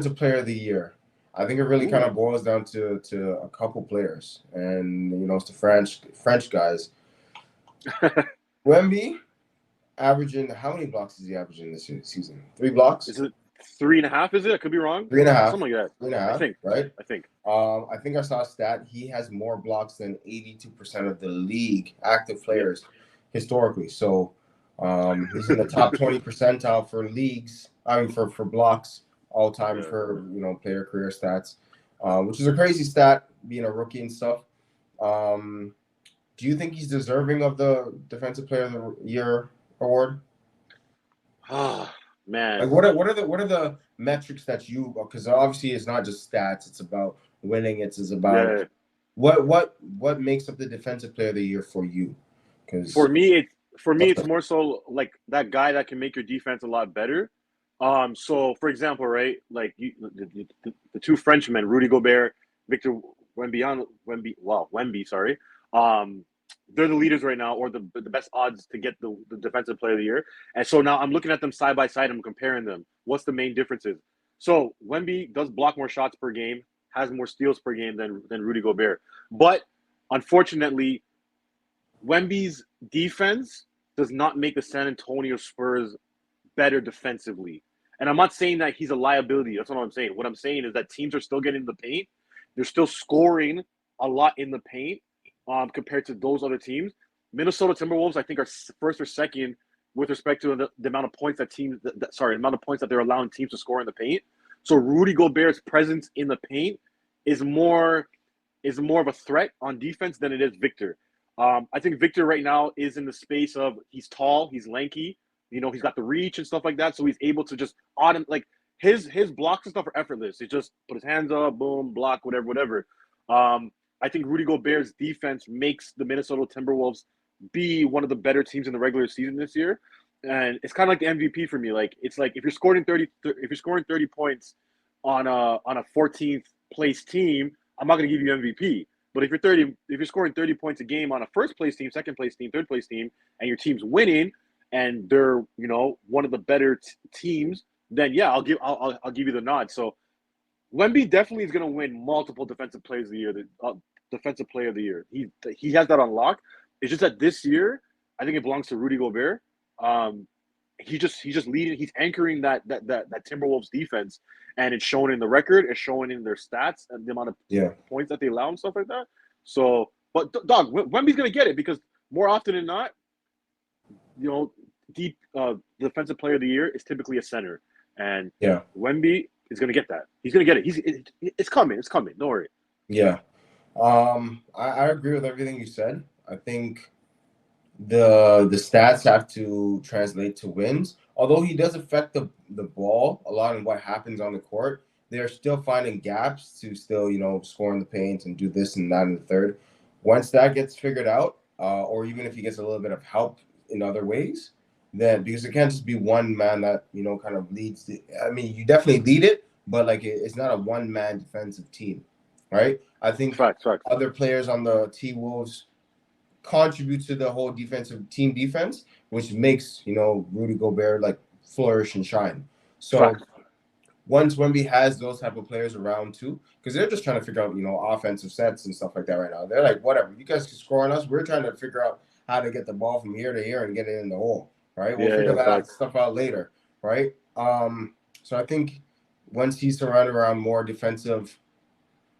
defensive player of the year, I think it really kind Ooh. of boils down to a couple players, and it's the French guys. Wemby averaging how many blocks is he averaging this season? 3 blocks, Is it 3.5? Is it? I could be wrong. three and a half, Something like that. three and a I half, think. right? I think. I think I saw a stat. He has more blocks than 82% of the league active Yep. players historically. So he's in the top 20 percentile for leagues. I mean, for blocks all time Yeah. for player career stats, which is a crazy stat being a rookie and stuff. Do you think he's deserving of the Defensive Player of the Year award? Ah, man. Like, what are the metrics that you? Because obviously it's not just stats. It's about winning. It's about Yeah. what makes up the Defensive Player of the Year for you? For Because me, it's more so like that guy that can make your defense a lot better. So for example, right, like the two Frenchmen, Rudy Gobert, Victor Wemby, sorry. Um, they're the leaders right now, or the best odds to get the defensive player of the year. And so now I'm looking at them side by side. I'm comparing them. What's the main differences? So Wemby does block more shots per game, has more steals per game than Rudy Gobert, but unfortunately, Wemby's defense does not make the San Antonio Spurs better defensively. And I'm not saying that he's a liability. That's not what I'm saying. What I'm saying is that teams are still getting in the paint. They're still scoring a lot in the paint compared to those other teams. Minnesota Timberwolves, I think, are first or second with respect to the amount of points amount of points that they're allowing teams to score in the paint. So Rudy Gobert's presence in the paint is more of a threat on defense than it is Victor. I think Victor right now is in the space of he's tall, he's lanky, he's got the reach and stuff like that, so he's able to just like his blocks and stuff are effortless. He just put his hands up, boom, block, whatever. I think Rudy Gobert's defense makes the Minnesota Timberwolves be one of the better teams in the regular season this year, and it's kind of like the MVP for me. Like it's like if you're scoring 30 points on a 14th place team, I'm not going to give you MVP. But if you're scoring 30 points a game on a first place team, second place team, third place team, and your team's winning, and they're one of the better teams, then yeah, I'll give you the nod. So Wemby definitely is going to win multiple defensive players of the year. The defensive player of the year. He has that on lock. It's just that this year, I think it belongs to Rudy Gobert. He's just leading. He's anchoring that Timberwolves defense, and it's showing in the record. It's showing in their stats and the amount of yeah, points that they allow and stuff like that. So, but dog, Wemby's gonna get it because more often than not, deep defensive player of the year is typically a center, and yeah, Wemby is gonna get that. He's gonna get it. It's coming. It's coming. Don't worry. yeah. I agree with everything you said. I think the stats have to translate to wins. Although he does affect the ball a lot in what happens on the court, they're still finding gaps to still, score in the paint and do this and that in the third. Once that gets figured out, or even if he gets a little bit of help in other ways, then because it can't just be one man that, kind of leads I mean, you definitely lead it, but like it's not a one-man defensive team, right? I think Facts. other players on the T-Wolves contribute to the whole team defense, which makes Rudy Gobert like flourish and shine. So Facts. once Wemby has those type of players around too, because they're just trying to figure out offensive sets and stuff like that right now. They're like, whatever, you guys can score on us. We're trying to figure out how to get the ball from here to here and get it in the hole. Right? We'll figure that Facts. stuff out later. Right? So I think once he's surrounded around more defensive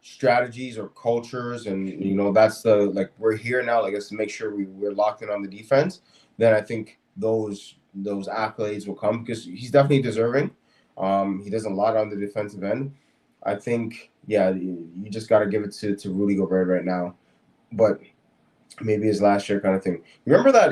strategies or cultures, and that's the we're here now, like let's make sure we're locked in on the defense, then I think those accolades will come because he's definitely deserving. He does a lot on the defensive end. I think you just got to give it to Rudy Gobert right now, but maybe his last year kind of thing. Remember that